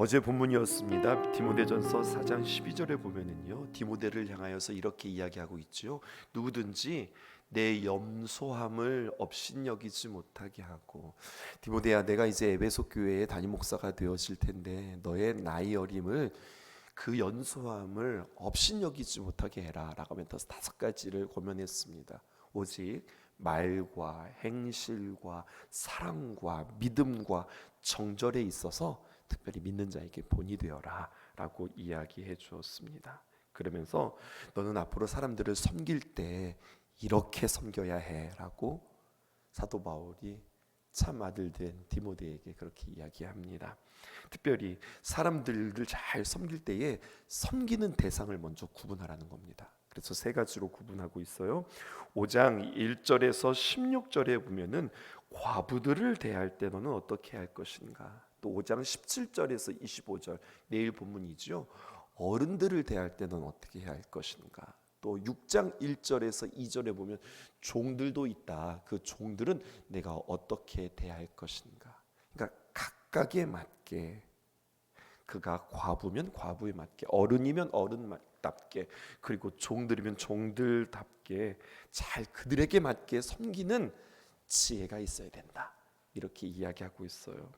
어제 본문이었습니다. 디모데전서 4장 12절에 보면은요, 디모데를 향하여서 이렇게 이야기하고 있죠. 누구든지 내 염소함을 업신여기지 못하게 하고, 디모데야, 내가 이제 에베소 교회의 담임 목사가 되어질 텐데 너의 나이 어림을 그 연소함을 업신여기지 못하게 해라 라고 하면서 5가지를 권면했습니다. 오직 말과 행실과 사랑과 믿음과 정절에 있어서 특별히 믿는 자에게 본이 되어라 라고 이야기해 주었습니다. 그러면서 너는 앞으로 사람들을 섬길 때 이렇게 섬겨야 해 라고 사도 바울이 참 아들 된 디모데에게 그렇게 이야기합니다. 특별히 사람들을 잘 섬길 때에 섬기는 대상을 먼저 구분하라는 겁니다. 그래서 3가지로 구분하고 있어요. 5장 1절에서 16절에 보면은 과부들을 대할 때 너는 어떻게 할 것인가. 또 5장 17절에서 25절 내일 본문이죠. 어른들을 대할 때는 어떻게 해야 할 것인가. 또 6장 1절에서 2절에 보면 종들도 있다. 그 종들은 내가 어떻게 대할 것인가. 그러니까 각각에 맞게, 그가 과부면 과부에 맞게, 어른이면 어른답게, 그리고 종들이면 종들답게 잘 그들에게 맞게 섬기는 지혜가 있어야 된다. 이렇게 이야기하고 있어요.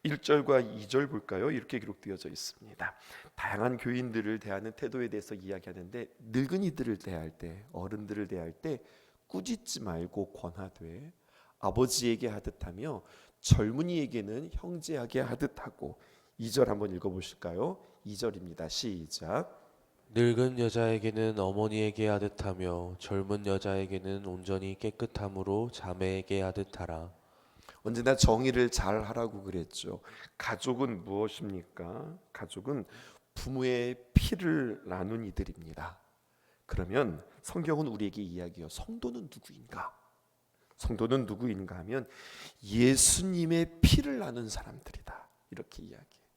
1절과 2절 볼까요? 이렇게 기록되어져 있습니다. 다양한 교인들을 대하는 태도에 대해서 이야기하는데, 늙은이들을 대할 때, 어른들을 대할 때 꾸짖지 말고 권하되 아버지에게 하듯하며 젊은이에게는 형제에게 하듯하고. 2절 한번 읽어보실까요? 2절입니다. 시작. 늙은 여자에게는 어머니에게 하듯하며 젊은 여자에게는 온전히 깨끗함으로 자매에게 하듯하라. 언제나 정의를 잘 하라고 그랬죠. 가족은 무엇입니까? 가족은 부모의 피를 나눈 이들입니다. 그러면 성경은 우리에게 이야기해요. 성도는 누구인가? 성도는 누구인가 하면 예수님의 피를 나눈 사람들이다. 이렇게 이야기해요.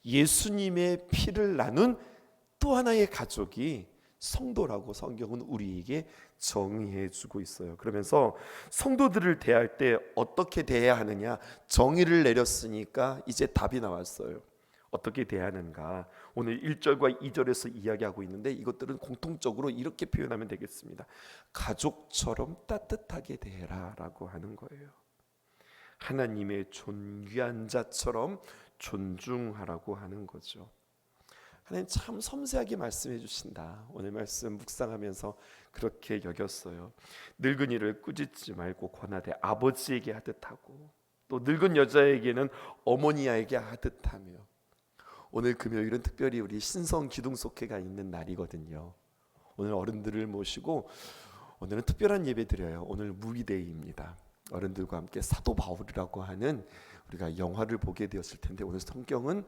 예수님의 피를 나눈 또 하나의 가족이 성도라고 성경은 우리에게 정의해 주고 있어요. 그러면서 성도들을 대할 때 어떻게 대해야 하느냐, 정의를 내렸으니까 이제 답이 나왔어요. 어떻게 대하는가. 오늘 1절과 2절에서 이야기하고 있는데 이것들은 공통적으로 이렇게 표현하면 되겠습니다. 가족처럼 따뜻하게 대해라 라고 하는 거예요. 하나님의 존귀한 자처럼 존중하라고 하는 거죠. 하나님 참 섬세하게 말씀해 주신다. 오늘 말씀 묵상하면서 그렇게 여겼어요. 늙은이를 꾸짖지 말고 권하되 아버지에게 하듯하고, 또 늙은 여자에게는 어머니에게 하듯하며. 오늘 금요일은 특별히 우리 신성 기둥속회가 있는 날이거든요. 오늘 어른들을 모시고 오늘은 특별한 예배 드려요. 오늘 무기데이입니다. 어른들과 함께 사도 바울이라고 하는, 우리가 영화를 보게 되었을 텐데 오늘 성경은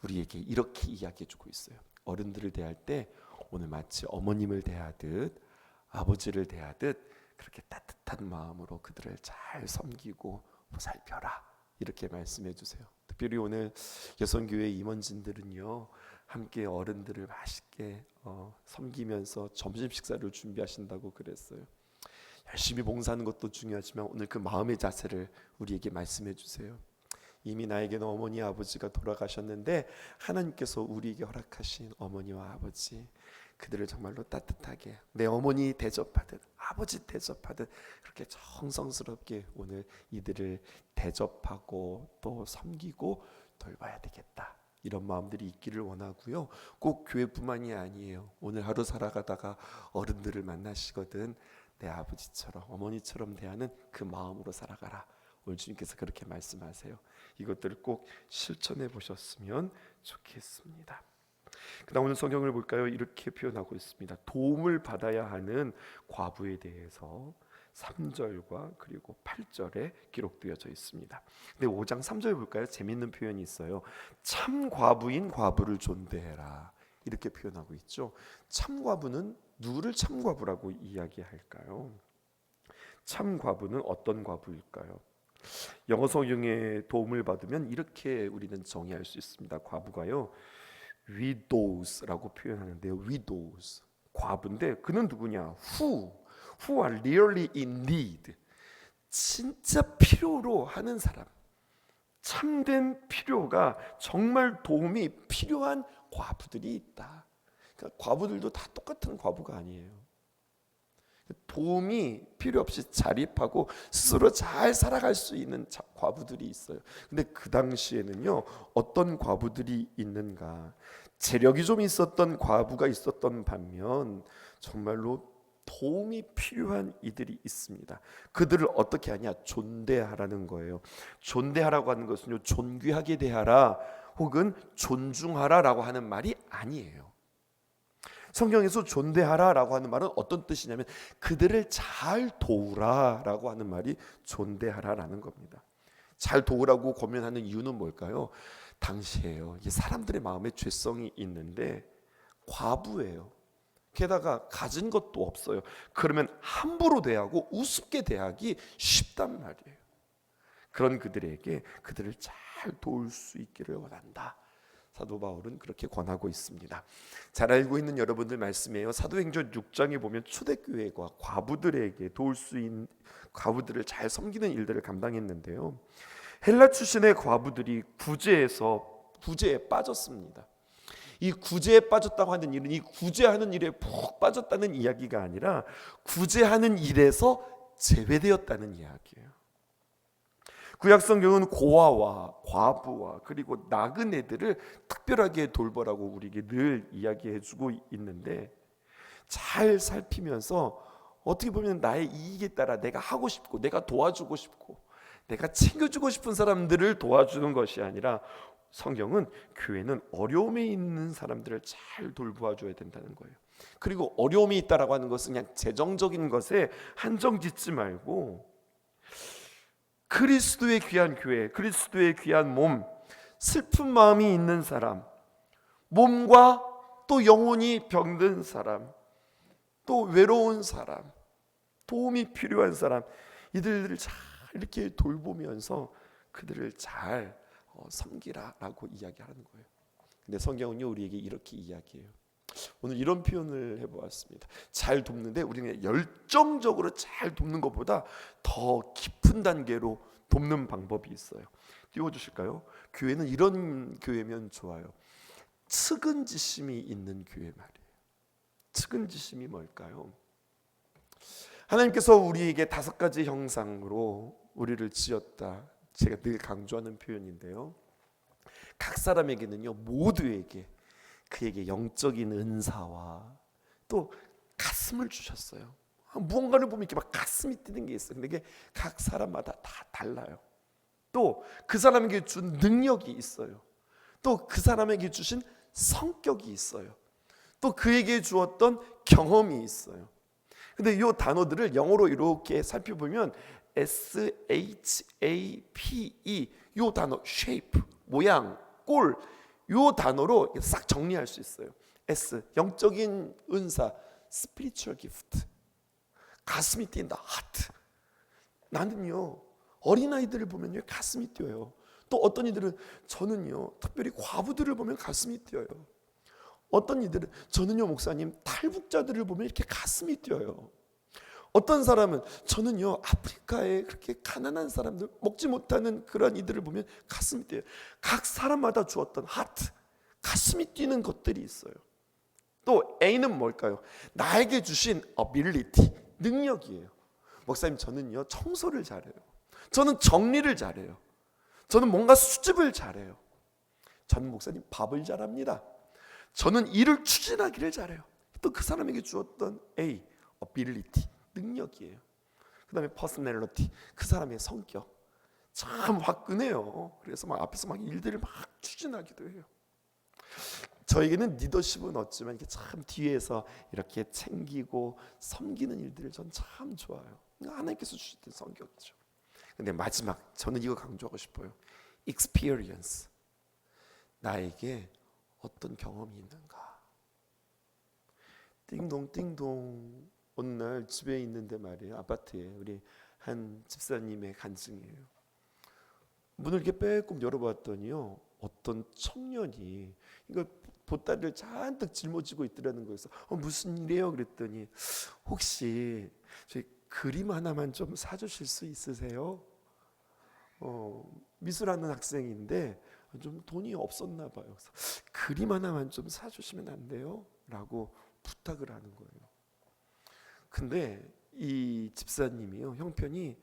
우리에게 이렇게 이야기해주고 있어요. 어른들을 대할 때 오늘 마치 어머님을 대하듯 아버지를 대하듯 그렇게 따뜻한 마음으로 그들을 잘 섬기고 보살펴라, 이렇게 말씀해 주세요. 특별히 오늘 여성교회 임원진들은요, 함께 어른들을 맛있게 섬기면서 점심 식사를 준비하신다고 그랬어요. 열심히 봉사하는 것도 중요하지만 오늘 그 마음의 자세를 우리에게 말씀해 주세요. 이미 나에게는 어머니 아버지가 돌아가셨는데 하나님께서 우리에게 허락하신 어머니와 아버지, 그들을 정말로 따뜻하게 내 어머니 대접하듯 아버지 대접하듯 그렇게 정성스럽게 오늘 이들을 대접하고 또 섬기고 돌봐야 되겠다, 이런 마음들이 있기를 원하고요. 꼭 교회뿐만이 아니에요. 오늘 하루 살아가다가 어른들을 만나시거든 내 아버지처럼 어머니처럼 대하는 그 마음으로 살아가라. 오늘 주님께서 그렇게 말씀하세요. 이것들을 꼭 실천해 보셨으면 좋겠습니다. 그다음 오늘 성경을 볼까요? 이렇게 표현하고 있습니다. 도움을 받아야 하는 과부에 대해서 3절과 그리고 8절에 기록되어져 있습니다. 근데 5장 3절 볼까요? 재밌는 표현이 있어요. 참 과부인 과부를 존대해라, 이렇게 표현하고 있죠. 참 과부는 누구를 참 과부라고 이야기할까요? 참 과부는 어떤 과부일까요? 영어 성경의 도움을 받으면 이렇게 우리는 정의할 수 있습니다. 과부가요, widows라고 표현하는데요. widows, 과부인데 그는 누구냐? who are really in need, 진짜 필요로 하는 사람, 참된 필요가 정말 도움이 필요한 과부들이 있다. 그러니까 과부들도 다 똑같은 과부가 아니에요. 도움이 필요 없이 자립하고 스스로 잘 살아갈 수 있는 과부들이 있어요. 근데 그 당시에는요, 어떤 과부들이 있는가? 재력이 좀 있었던 과부가 있었던 반면 정말로 도움이 필요한 이들이 있습니다. 그들을 어떻게 하냐? 존대하라는 거예요. 존대하라고 하는 것은요, 존귀하게 대하라 혹은 존중하라라고 하는 말이 아니에요. 성경에서 존대하라라고 하는 말은 어떤 뜻이냐면 그들을 잘 도우라라고 하는 말이 존대하라라는 겁니다. 잘 도우라고 권면하는 이유는 뭘까요? 당시에요, 이 사람들의 마음에 죄성이 있는데 과부예요. 게다가 가진 것도 없어요. 그러면 함부로 대하고 우습게 대하기 쉽단 말이에요. 그런 그들에게 그들을 잘 도울 수 있기를 원한다. 사도 바울은 그렇게 권하고 있습니다. 잘 알고 있는 여러분들 말씀이에요. 사도행전 6장에 보면 초대교회가 과부들에게 도울 수 있는, 과부들을 잘 섬기는 일들을 감당했는데요, 헬라 출신의 과부들이 구제에 빠졌습니다. 이 구제에 빠졌다고 하는 일은 이 구제하는 일에 푹 빠졌다는 이야기가 아니라 구제하는 일에서 제외되었다는 이야기예요. 구약 성경은 고아와 과부와 그리고 나그네들을 특별하게 돌보라고 우리에게 늘 이야기해주고 있는데, 잘 살피면서 어떻게 보면 나의 이익에 따라 내가 하고 싶고 내가 도와주고 싶고 내가 챙겨주고 싶은 사람들을 도와주는 것이 아니라, 성경은 교회는 어려움에 있는 사람들을 잘 돌보아줘야 된다는 거예요. 그리고 어려움이 있다라고 하는 것은 그냥 재정적인 것에 한정 짓지 말고 그리스도의 귀한 교회, 그리스도의 귀한 몸, 슬픈 마음이 있는 사람, 몸과 또 영혼이 병든 사람, 또 외로운 사람, 도움이 필요한 사람, 이들을 잘 이렇게 돌보면서 그들을 잘 섬기라라고 이야기하는 거예요. 근데 성경은요, 우리에게 이렇게 이야기해요. 오늘 이런 표현을 해보았습니다. 잘 돕는데 우리는 열정적으로 잘 돕는 것보다 더 깊은 단계로 돕는 방법이 있어요. 띄워주실까요? 교회는 이런 교회면 좋아요. 측은지심이 있는 교회 말이에요. 측은지심이 뭘까요? 하나님께서 우리에게 5가지 형상으로 우리를 지었다. 제가 늘 강조하는 표현인데요, 각 사람에게는요, 모두에게 그에게 영적인 은사와 또 가슴을 주셨어요. 무언가를 보면 이렇게 막 가슴이 뛰는 게 있어요. 근데 이게 각 사람마다 다 달라요. 또 그 사람에게 준 능력이 있어요. 또 그 사람에게 주신 성격이 있어요. 또 그에게 주었던 경험이 있어요. 근데 이 단어들을 영어로 이렇게 살펴보면 SHAPE, 이 단어 shape, 모양, 꼴, 이 단어로 싹 정리할 수 있어요. S, 영적인 은사, spiritual gift, 가슴이 뛴다, heart. 나는요, 어린아이들을 보면요 가슴이 뛰어요. 또 어떤 이들은, 저는요 특별히 과부들을 보면 가슴이 뛰어요. 어떤 이들은, 저는요 목사님 탈북자들을 보면 이렇게 가슴이 뛰어요. 어떤 사람은, 저는요 아프리카에 그렇게 가난한 사람들, 먹지 못하는 그런 이들을 보면 가슴이 뛰어요. 각 사람마다 주었던 하트, 가슴이 뛰는 것들이 있어요. 또 A는 뭘까요? 나에게 주신 ability, 능력이에요. 목사님, 저는요 청소를 잘해요. 저는 정리를 잘해요. 저는 뭔가 수집을 잘해요. 저는 목사님 밥을 잘합니다. 저는 일을 추진하기를 잘해요. 또 그 사람에게 주었던 A, ability, 능력이에요. 그 다음에 personality, 그 사람의 성격, 참 화끈해요. 그래서 막 앞에서 막 일들을 막 추진하기도 해요. 저에게는 리더십은 없지만 이게 참 뒤에서 이렇게 챙기고 섬기는 일들을 전 참 좋아요. 하나님께서 주셨던 성격이죠. 근데 마지막, 저는 이거 강조하고 싶어요. experience, 나에게 어떤 경험이 있는가. 띵동 띵동, 어느 날 집에 있는데 말이에요, 아파트에 우리 한 집사님의 간증이에요. 문을 이렇게 빼꼼 열어봤더니요, 어떤 청년이 이거 보따리를 잔뜩 짊어지고 있더라는 거예요. 무슨 일이에요? 그랬더니, 혹시 저희 그림 하나만 좀 사주실 수 있으세요? 미술하는 학생인데 좀 돈이 없었나 봐요. 그래서 그림 하나만 좀 사주시면 안 돼요? 라고 부탁을 하는 거예요. 근데 이 집사님이요, 형편이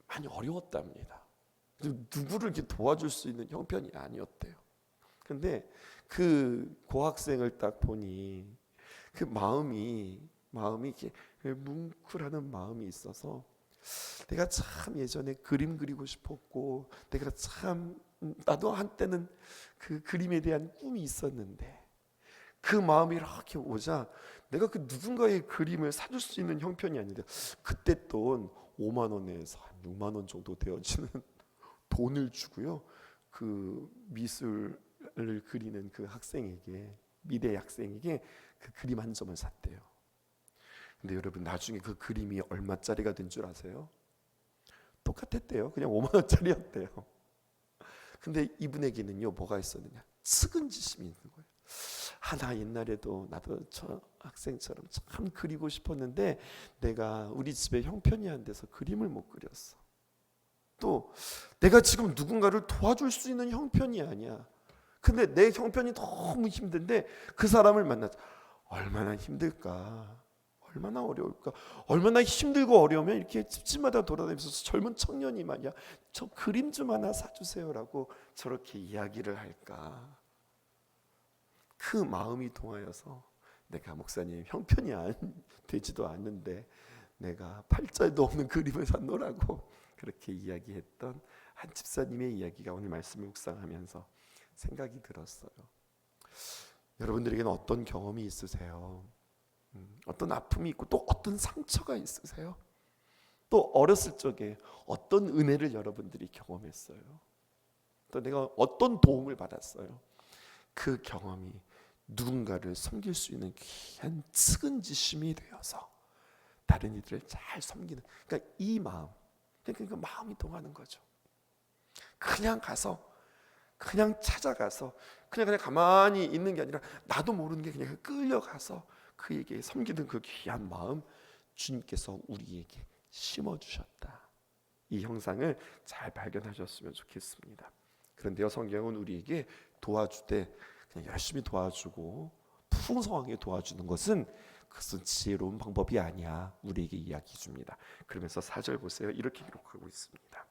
많이 어려웠답니다. 누구를 이렇게 도와줄 수 있는 형편이 아니었대요. 근데 그 고학생을 딱 보니 그 마음이 이렇게 뭉클하는 마음이 있어서, 내가 참 예전에 그림 그리고 싶었고, 내가 참 나도 한때는 그 그림에 대한 꿈이 있었는데, 그 마음이 이렇게 오자 내가 그 누군가의 그림을 사줄 수 있는 형편이 아닌데, 그때 돈 5만 원에서 한 6만 원 정도 되어지는 돈을 주고요, 그 미술을 그리는 그 학생에게, 미대 학생에게 그 그림 한 점을 샀대요. 근데 여러분, 나중에 그 그림이 얼마짜리가 된 줄 아세요? 똑같았대요. 그냥 5만 원짜리였대요. 근데 이분에게는요, 뭐가 있었느냐? 측은지심이 있는 거예요. 나 옛날에도 나도 저 학생처럼 참 그리고 싶었는데 내가 우리 집에 형편이 안 돼서 그림을 못 그렸어. 또 내가 지금 누군가를 도와줄 수 있는 형편이 아니야. 근데 내 형편이 너무 힘든데 그 사람을 만나자. 얼마나 힘들까, 얼마나 어려울까, 얼마나 힘들고 어려우면 이렇게 집집마다 돌아다니면서 젊은 청년이 말이야, 저 그림 좀 하나 사주세요라고 저렇게 이야기를 할까. 그 마음이 통하여서, 내가 목사님 형편이 되지도 않는데 내가 팔자에도 없는 그림을 샀노라고 그렇게 이야기했던 한 집사님의 이야기가 오늘 말씀을 묵상하면서 생각이 들었어요. 여러분들에게는 어떤 경험이 있으세요? 어떤 아픔이 있고 또 어떤 상처가 있으세요? 또 어렸을 적에 어떤 은혜를 여러분들이 경험했어요? 또 내가 어떤 도움을 받았어요? 그 경험이 누군가를 섬길 수 있는 귀한 측은지심이 되어서 다른 이들을 잘 섬기는, 그러니까 이 마음, 그러니까 마음이 통하는 거죠. 그냥 가서, 그냥 찾아가서, 그냥 가만히 있는 게 아니라 나도 모르는 게 그냥 끌려가서 그에게 섬기는 그 귀한 마음, 주님께서 우리에게 심어주셨다. 이 형상을 잘 발견하셨으면 좋겠습니다. 그런데요, 성경은 우리에게 도와주되 그냥 열심히 도와주고 풍성하게 도와주는 것은, 그것은 지혜로운 방법이 아니야, 우리에게 이야기 줍니다. 그러면서 4절 보세요. 이렇게 기록하고 있습니다.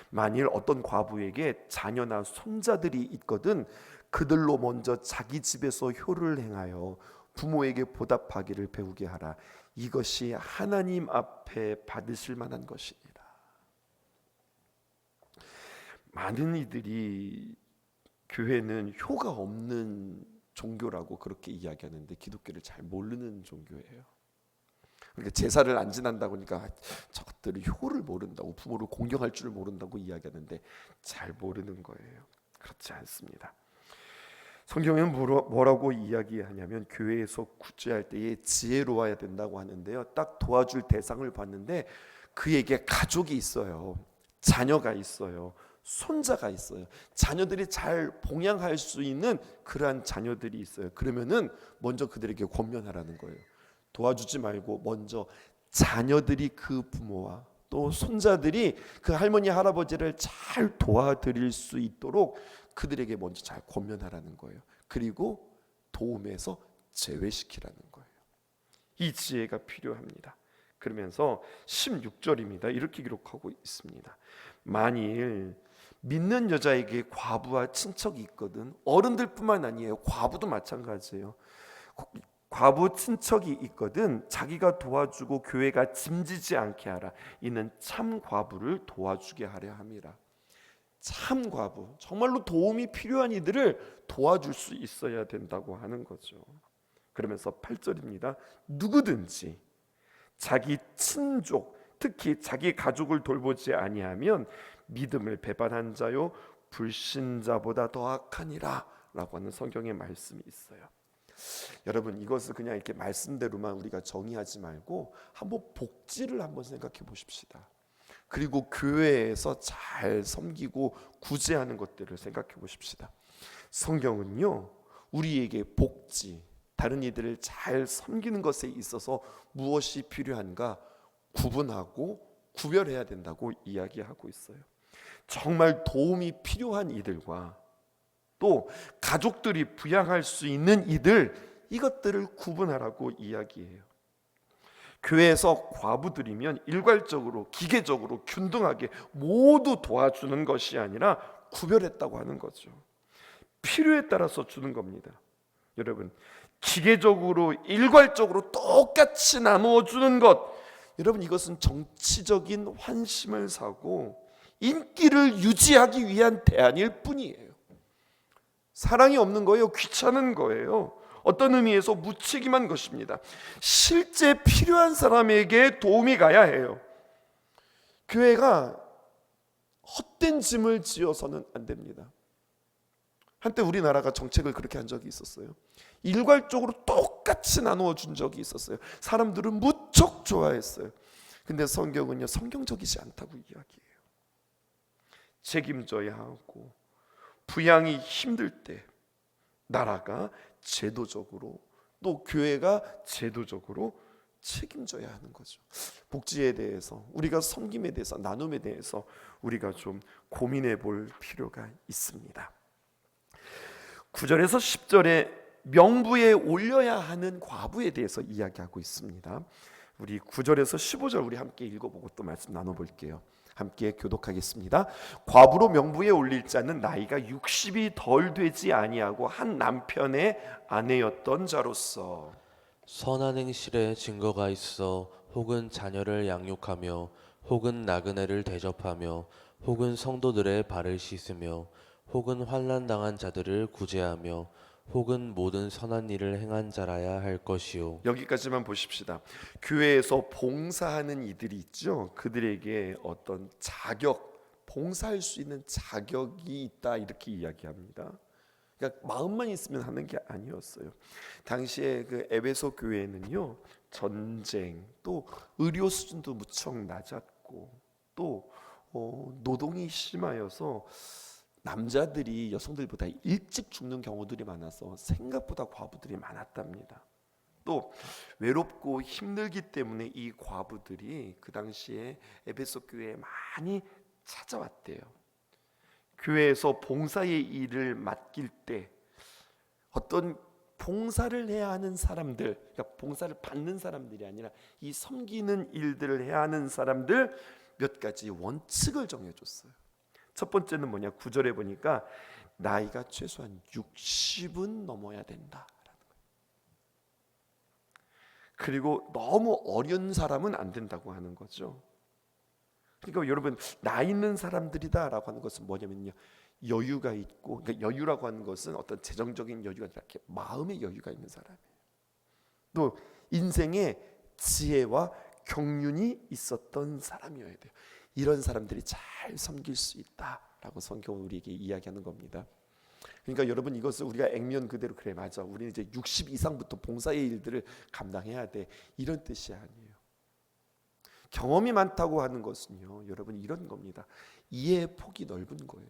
만일 어떤 과부에게 자녀나 손자들이 있거든 그들로 먼저 자기 집에서 효를 행하여 부모에게 보답하기를 배우게 하라. 이것이 하나님 앞에 받으실 만한 것이니라. 많은 이들이 교회는 효가 없는 종교라고 그렇게 이야기하는데, 기독교를 잘 모르는 종교예요. 그러니까 제사를 안 지난다고 하니까 저것들이 효를 모른다고, 부모를 공경할 줄 모른다고 이야기하는데 잘 모르는 거예요. 그렇지 않습니다. 성경에는 뭐라고 이야기하냐면, 교회에서 구제할 때에 지혜로워야 된다고 하는데요, 딱 도와줄 대상을 봤는데 그에게 가족이 있어요, 자녀가 있어요, 손자가 있어요. 자녀들이 잘 봉양할 수 있는 그러한 자녀들이 있어요. 그러면은 먼저 그들에게 권면하라는 거예요. 도와주지 말고 먼저 자녀들이 그 부모와 또 손자들이 그 할머니 할아버지를 잘 도와드릴 수 있도록 그들에게 먼저 잘 권면하라는 거예요. 그리고 도움에서 제외시키라는 거예요. 이 지혜가 필요합니다. 그러면서 16절입니다. 이렇게 기록하고 있습니다. 만일 믿는 여자에게 과부와 친척이 있거든, 어른들뿐만 아니에요, 과부도 마찬가지예요. 과부 친척이 있거든 자기가 도와주고 교회가 짐지지 않게 하라. 이는 참 과부를 도와주게 하려 함이라. 참 과부, 정말로 도움이 필요한 이들을 도와줄 수 있어야 된다고 하는 거죠. 그러면서 8절입니다. 누구든지 자기 친족, 특히 자기 가족을 돌보지 아니하면 믿음을 배반한 자요 불신자보다 더 악하니라 라고 하는 성경의 말씀이 있어요. 여러분, 이것을 그냥 이렇게 말씀대로만 우리가 정의하지 말고 한번 복지를 한번 생각해 보십시다. 그리고 교회에서 잘 섬기고 구제하는 것들을 생각해 보십시다. 성경은요, 우리에게 복지, 다른 이들을 잘 섬기는 것에 있어서 무엇이 필요한가 구분하고 구별해야 된다고 이야기하고 있어요. 정말 도움이 필요한 이들과 또 가족들이 부양할 수 있는 이들, 이것들을 구분하라고 이야기해요. 교회에서 과부들이면 일괄적으로, 기계적으로, 균등하게 모두 도와주는 것이 아니라 구별했다고 하는 거죠. 필요에 따라서 주는 겁니다. 여러분, 기계적으로 일괄적으로 똑같이 나누어 주는 것, 여러분 이것은 정치적인 환심을 사고 인기를 유지하기 위한 대안일 뿐이에요. 사랑이 없는 거예요. 귀찮은 거예요. 어떤 의미에서 무책임한 것입니다. 실제 필요한 사람에게 도움이 가야 해요. 교회가 헛된 짐을 지어서는 안 됩니다. 한때 우리나라가 정책을 그렇게 한 적이 있었어요. 일괄적으로 똑같이 나누어 준 적이 있었어요. 사람들은 무척 좋아했어요. 근데 성경은요, 성경적이지 않다고 이야기해요. 책임져야 하고 부양이 힘들 때 나라가 제도적으로, 또 교회가 제도적으로 책임져야 하는 거죠. 복지에 대해서, 우리가 섬김에 대해서, 나눔에 대해서 우리가 좀 고민해 볼 필요가 있습니다. 9절에서 10절에 명부에 올려야 하는 과부에 대해서 이야기하고 있습니다. 우리 9절에서 15절 우리 함께 읽어보고 또 말씀 나눠볼게요. 함께 교독하겠습니다. 과부로 명부에 올릴 자는 나이가 60이 덜 되지 아니하고 한 남편의 아내였던 자로서 선한 행실에 증거가 있어 혹은 자녀를 양육하며 혹은 나그네를 대접하며 혹은 성도들의 발을 씻으며 혹은 환난 당한 자들을 구제하며 혹은 모든 선한 일을 행한 자라야 할 것이요. 여기까지만 보십시다. 교회에서 봉사하는 이들이 있죠. 그들에게 어떤 자격, 봉사할 수 있는 자격이 있다, 이렇게 이야기합니다. 그러니까 마음만 있으면 하는 게 아니었어요. 당시에 그 에베소 교회는요, 전쟁, 또 의료 수준도 무척 낮았고, 또 노동이 심하여서 남자들이 여성들보다 일찍 죽는 경우들이 많아서 생각보다 과부들이 많았답니다. 또 외롭고 힘들기 때문에 이 과부들이 그 당시에 에베소 교회에 많이 찾아왔대요. 교회에서 봉사의 일을 맡길 때 어떤 봉사를 해야 하는 사람들, 그러니까 봉사를 받는 사람들이 아니라 이 섬기는 일들을 해야 하는 사람들 몇 가지 원칙을 정해줬어요. 첫 번째는 뭐냐? 9절에 보니까 나이가 최소한 60은 넘어야 된다라는 거예요. 그리고 너무 어린 사람은 안 된다고 하는 거죠. 그러니까 여러분, 나이 있는 사람들이다라고 하는 것은 뭐냐면요, 여유가 있고, 그러니까 여유라고 하는 것은 어떤 재정적인 여유가 아니라 이렇게 마음의 여유가 있는 사람이에요. 또 인생의 지혜와 경륜이 있었던 사람이어야 돼요. 이런 사람들이 잘 섬길 수 있다라고 성경은 우리에게 이야기하는 겁니다. 그러니까 여러분, 이것을 우리가 액면 그대로 그래 맞아, 우리는 이제 60 이상부터 봉사의 일들을 감당해야 돼, 이런 뜻이 아니에요. 경험이 많다고 하는 것은요, 여러분 이런 겁니다. 이해의 폭이 넓은 거예요.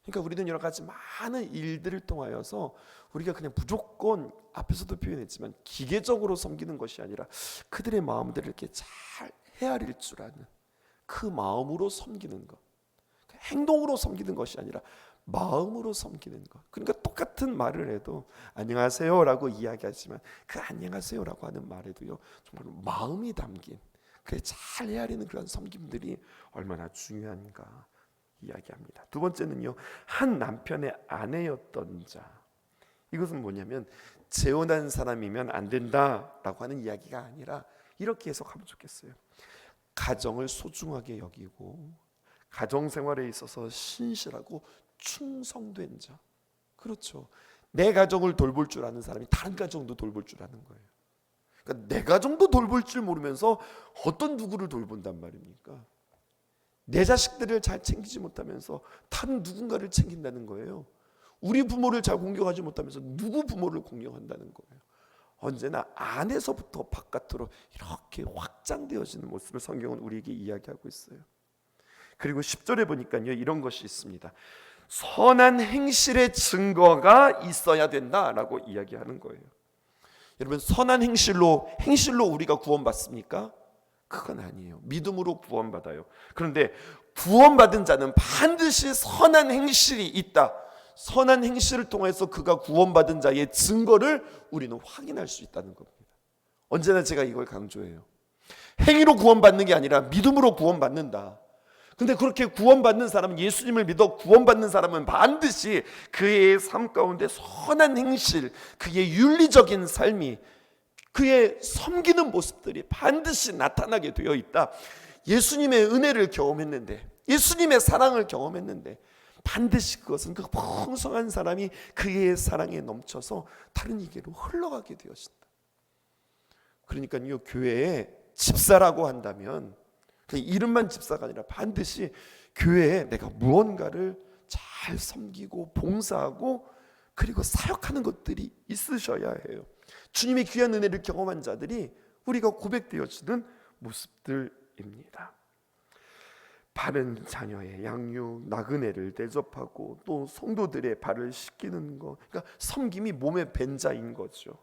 그러니까 우리는 여러 가지 많은 일들을 통하여서 우리가 그냥 무조건 앞에서도 표현했지만 기계적으로 섬기는 것이 아니라 그들의 마음들을 이렇게 잘 헤아릴 줄 아는 그 마음으로 섬기는 것, 행동으로 섬기는 것이 아니라 마음으로 섬기는 것. 그러니까 똑같은 말을 해도 안녕하세요라고 이야기하지만 그 안녕하세요라고 하는 말에도요, 정말 마음이 담긴, 그래 잘 헤아리는 그런 섬김들이 얼마나 중요한가 이야기합니다. 두 번째는요, 한 남편의 아내였던 자. 이것은 뭐냐면 재혼한 사람이면 안 된다라고 하는 이야기가 아니라 이렇게 해석하면 좋겠어요. 가정을 소중하게 여기고 가정 생활에 있어서 신실하고 충성된 자. 그렇죠. 내 가정을 돌볼 줄 아는 사람이 다른 가정도 돌볼 줄 아는 거예요. 그러니까 내 가정도 돌볼 줄 모르면서 어떤 누구를 돌본단 말입니까? 내 자식들을 잘 챙기지 못하면서 다른 누군가를 챙긴다는 거예요. 우리 부모를 잘 공경하지 못하면서 누구 부모를 공경한다는 거예요. 언제나 안에서부터 바깥으로 이렇게 확장되어지는 모습을 성경은 우리에게 이야기하고 있어요. 그리고 10절에 보니까요, 이런 것이 있습니다. 선한 행실의 증거가 있어야 된다라고 이야기하는 거예요. 여러분, 선한 행실로 우리가 구원받습니까? 그건 아니에요. 믿음으로 구원받아요. 그런데 구원받은 자는 반드시 선한 행실이 있다. 선한 행실을 통해서 그가 구원받은 자의 증거를 우리는 확인할 수 있다는 겁니다. 언제나 제가 이걸 강조해요. 행위로 구원받는 게 아니라 믿음으로 구원받는다. 근데 그렇게 구원받는 사람은, 예수님을 믿어 구원받는 사람은 반드시 그의 삶 가운데 선한 행실, 그의 윤리적인 삶이, 그의 섬기는 모습들이 반드시 나타나게 되어 있다. 예수님의 은혜를 경험했는데, 예수님의 사랑을 경험했는데 반드시 그것은 그 풍성한 사람이 그의 사랑에 넘쳐서 다른 이게로 흘러가게 되었습니다. 그러니까요, 교회에 집사라고 한다면 그냥 이름만 집사가 아니라 반드시 교회에 내가 무언가를 잘 섬기고 봉사하고 그리고 사역하는 것들이 있으셔야 해요. 주님의 귀한 은혜를 경험한 자들이 우리가 고백되어지는 모습들입니다. 바른 자녀의 양육, 나그네를 대접하고 또 성도들의 발을 씻기는 것, 그러니까 섬김이 몸의 벤자인 거죠.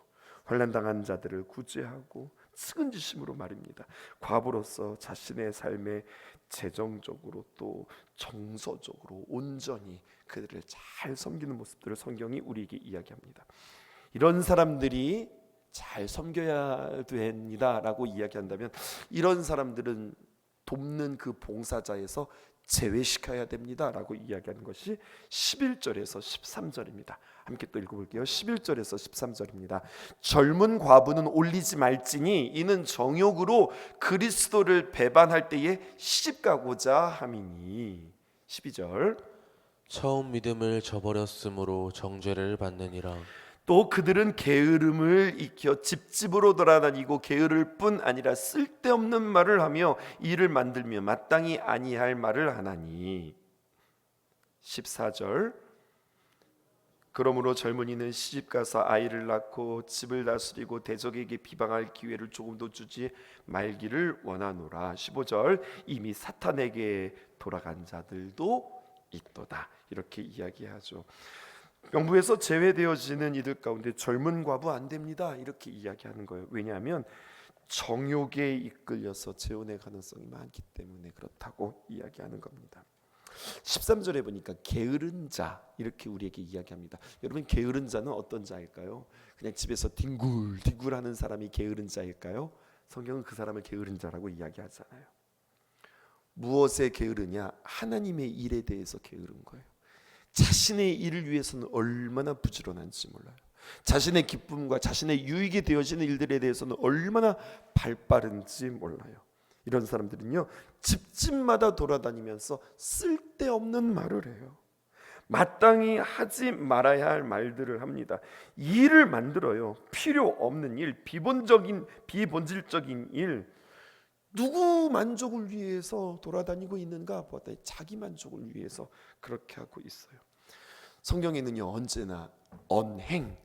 환난당한 자들을 구제하고 측은지심으로 말입니다. 과부로서 자신의 삶에 재정적으로 또 정서적으로 온전히 그들을 잘 섬기는 모습들을 성경이 우리에게 이야기합니다. 이런 사람들이 잘 섬겨야 됩니다라고 이야기한다면, 이런 사람들은 돕는 그 봉사자에서 제외시켜야 됩니다라고 이야기하는 것이 11절에서 13절입니다. 함께 또 읽어볼게요. 11절에서 13절입니다. 젊은 과부는 올리지 말지니 이는 정욕으로 그리스도를 배반할 때에 시집가고자 함이니. 12절. 처음 믿음을 저버렸으므로 정죄를 받느니라. 또 그들은 게으름을 익혀 집집으로 돌아다니고 게으를 뿐 아니라 쓸데없는 말을 하며 일을 만들며 마땅히 아니할 말을 하나니. 14절. 그러므로 젊은이는 시집가서 아이를 낳고 집을 다스리고 대적에게 비방할 기회를 조금도 주지 말기를 원하노라. 15절. 이미 사탄에게 돌아간 자들도 있도다. 이렇게 이야기하죠. 명부에서 제외되어지는 이들 가운데 젊은 과부 안 됩니다, 이렇게 이야기하는 거예요. 왜냐하면 정욕에 이끌려서 재혼의 가능성이 많기 때문에 그렇다고 이야기하는 겁니다. 13절에 보니까 게으른 자, 이렇게 우리에게 이야기합니다. 여러분, 게으른 자는 어떤 자일까요? 그냥 집에서 뒹굴뒹굴하는 사람이 게으른 자일까요? 성경은 그 사람을 게으른 자라고 이야기하잖아요. 무엇에 게으르냐? 하나님의 일에 대해서 게으른 거예요. 자신의 일을 위해서는 얼마나 부지런한지 몰라요. 자신의 기쁨과 자신의 유익이 되어지는 일들에 대해서는 얼마나 발빠른지 몰라요. 이런 사람들은요, 집집마다 돌아다니면서 쓸데없는 말을 해요. 마땅히 하지 말아야 할 말들을 합니다. 일을 만들어요. 필요 없는 일, 비본질적인 일. 누구 만족을 위해서 돌아다니고 있는가 보다 자기 만족을 위해서 그렇게 하고 있어요. 성경에는요, 언제나 언행,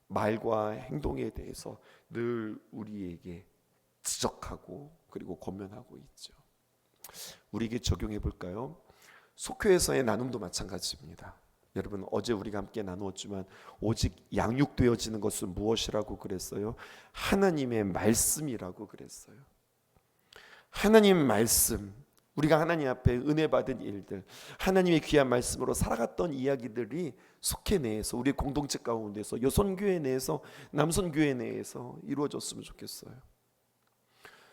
말과 행동에 대해서 늘 우리에게 지적하고 그리고 권면하고 있죠. 우리에게 적용해 볼까요? 속회에서의 나눔도 마찬가지입니다. 여러분, 어제 우리가 함께 나누었지만 오직 양육되어지는 것은 무엇이라고 그랬어요? 하나님의 말씀이라고 그랬어요. 하나님 말씀, 우리가 하나님 앞에 은혜 받은 일들, 하나님의 귀한 말씀으로 살아갔던 이야기들이 속회 내에서, 우리 공동체 가운데서, 여선교회 내에서, 남선교회 내에서 이루어졌으면 좋겠어요.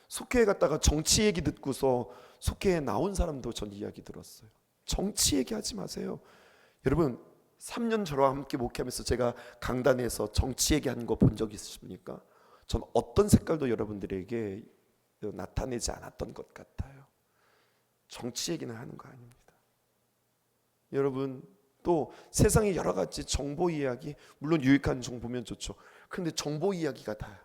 속회에 갔다가 정치 얘기 듣고서 속회에 나온 사람도 전 이야기 들었어요. 정치 얘기하지 마세요. 여러분, 3년 저와 함께 목회하면서 제가 강단에서 정치 얘기하는 거 본 적 있으십니까? 전 어떤 색깔도 여러분들에게 나타내지 않았던 것 같아요. 정치 얘기는 하는 거 아닙니다. 여러분, 또 세상의 여러 가지 정보 이야기, 물론 유익한 정보면 좋죠. 그런데 정보 이야기가 다요.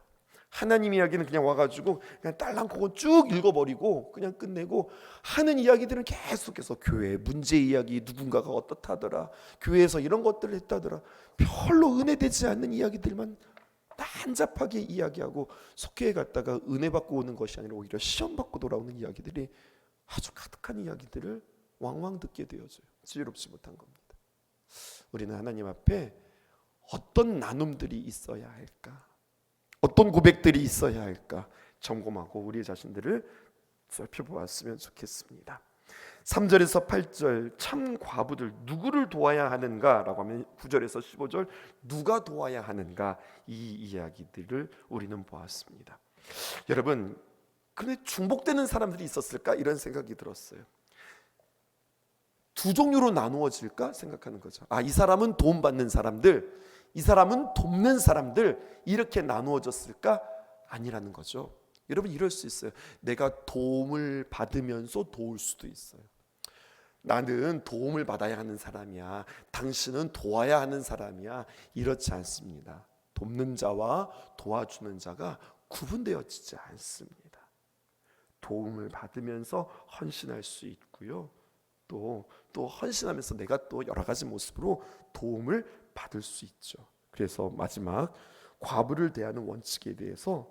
하나님 이야기는 그냥 와가지고 그냥 딸랑코고 쭉 읽어버리고 그냥 끝내고, 하는 이야기들은 계속해서 교회 문제 이야기, 누군가가 어떻다더라, 교회에서 이런 것들을 했다더라, 별로 은혜되지 않는 이야기들만 난잡하게 이야기하고, 속회에 갔다가 은혜 받고 오는 것이 아니라 오히려 시험 받고 돌아오는 이야기들이, 아주 가득한 이야기들을 왕왕 듣게 되어져요. 지혜롭지 못한 겁니다. 우리는 하나님 앞에 어떤 나눔들이 있어야 할까? 어떤 고백들이 있어야 할까? 점검하고 우리 자신들을 살펴보았으면 좋겠습니다. 3절에서 8절 참 과부들 누구를 도와야 하는가라고 하면 9절에서 15절 누가 도와야 하는가, 이 이야기들을 우리는 보았습니다. 여러분, 그런데 중복되는 사람들이 있었을까 이런 생각이 들었어요. 두 종류로 나누어질까 생각하는 거죠. 이 사람은 도움받는 사람들, 이 사람은 돕는 사람들, 이렇게 나누어졌을까? 아니라는 거죠. 여러분, 이럴 수 있어요. 내가 도움을 받으면서 도울 수도 있어요. 나는 도움을 받아야 하는 사람이야, 당신은 도와야 하는 사람이야, 이렇지 않습니다. 돕는 자와 도와주는 자가 구분되어지지 않습니다. 도움을 받으면서 헌신할 수 있고요, 또 헌신하면서 내가 또 여러 가지 모습으로 도움을 받을 수 있죠. 그래서 마지막 과부를 대하는 원칙에 대해서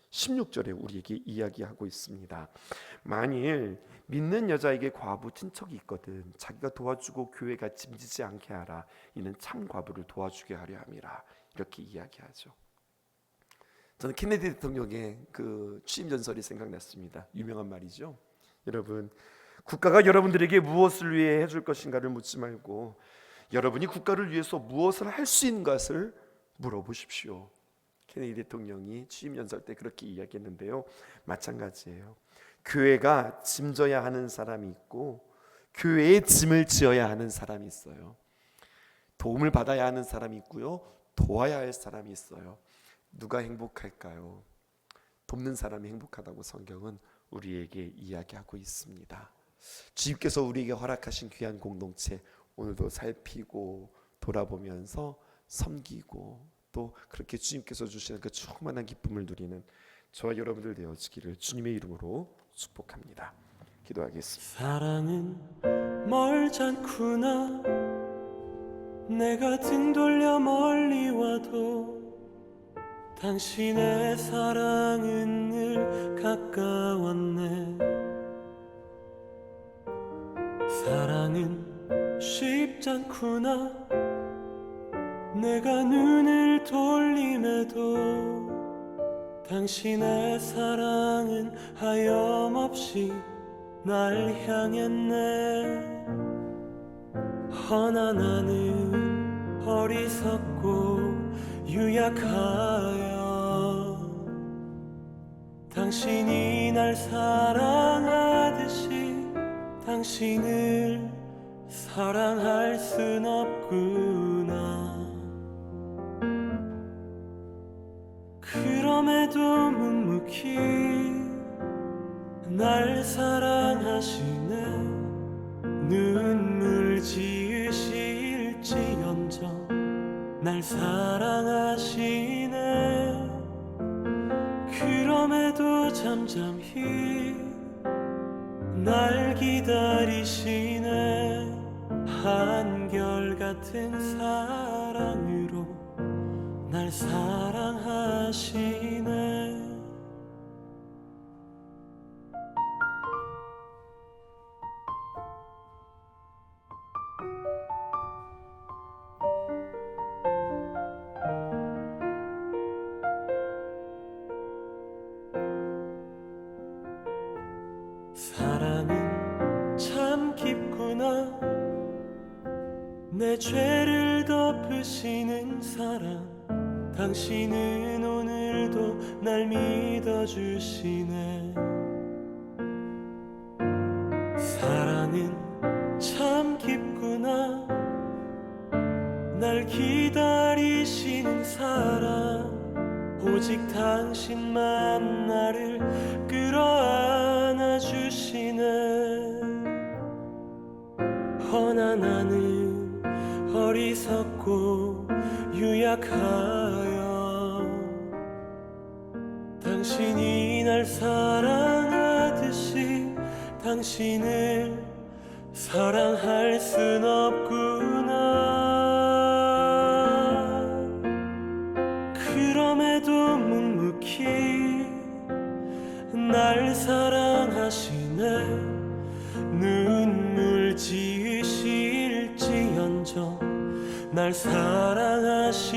16절에 우리에게 이야기하고 있습니다. 만일 믿는 여자에게 과부 친척이 있거든 자기가 도와주고 교회가 짐지지 않게 하라. 이는 참 과부를 도와주게 하려 함이라. 이렇게 이야기하죠. 저는 케네디 대통령의 그 취임 전설이 생각났습니다. 유명한 말이죠. 여러분, 국가가 여러분들에게 무엇을 위해 해줄 것인가를 묻지 말고 여러분이 국가를 위해서 무엇을 할 수 있는 것을 물어보십시오. 케네디 대통령이 취임 연설 때 그렇게 이야기했는데요, 마찬가지예요. 교회가 짐져야 하는 사람이 있고 교회에 짐을 지어야 하는 사람이 있어요. 도움을 받아야 하는 사람이 있고요, 도와야 할 사람이 있어요. 누가 행복할까요? 돕는 사람이 행복하다고 성경은 우리에게 이야기하고 있습니다. 주님께서 우리에게 허락하신 귀한 공동체, 오늘도 살피고 돌아보면서 섬기고 또 그렇게 주님께서 주시는 그 충만한 기쁨을 누리는 저와 여러분들 되어지기를 주님의 이름으로 축복합니다. 기도하겠습니다. 사랑은 멀지 않구나. 내가 등 돌려 멀리 와도 당신의 사랑은 늘 가까웠네. 사랑은 쉽지 않구나. 내가 눈을 돌림에도 당신의 사랑은 하염없이 날 향했네. 허나 나는 어리석고 유약하여 당신이 날 사랑하듯이 당신을 사랑할 순 없구나. 그럼에도 묵묵히 날 사랑하시네. 눈물 지으실지언정 날 사랑하시네. 그럼에도 잠잠히 날 기다리시네. 한결같은 사랑으로 날 사랑하시네. 사랑은 참 깊구나. 내 죄를 덮으시는 사랑. 당신은 오늘도 날 믿어주시네. 사랑은 참 깊구나. 날 기다리시는 사랑. 오직 당신만 나를 끌어안아 주시네. 허나 나는 어리석고 유약하여 당신이 날 사랑하듯이 당신을 사랑할 순 없구나. 그럼에도 묵묵히 날 사랑하시네. 눈물 지으실지언정 날 사랑하시네.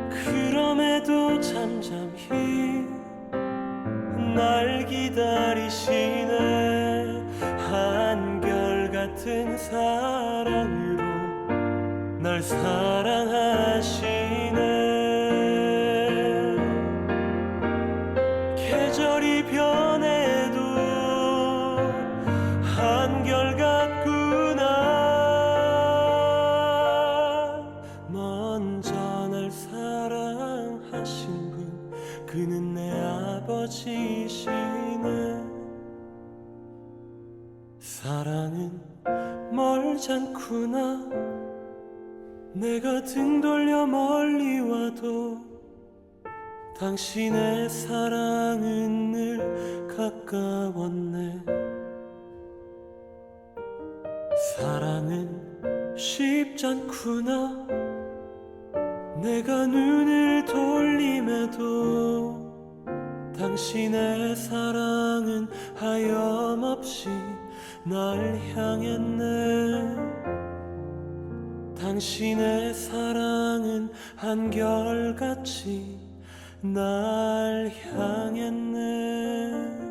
그럼에도 참 잠잠히 날 기다리시네. 한결같은 사랑으로 날 사랑하시네. 계절이 변해도 한결같구나. 먼저 날 사랑하신 분, 그는 내 아버지시네. 사랑은 멀지 않구나. 내가 등 돌려 멀리 와도 당신의 사랑은 늘 가까웠네. 사랑은 쉽지 않구나. 내가 눈을 돌림에도 당신의 사랑은 하염없이 날 향했네. 당신의 사랑은 한결같이 날 향했네.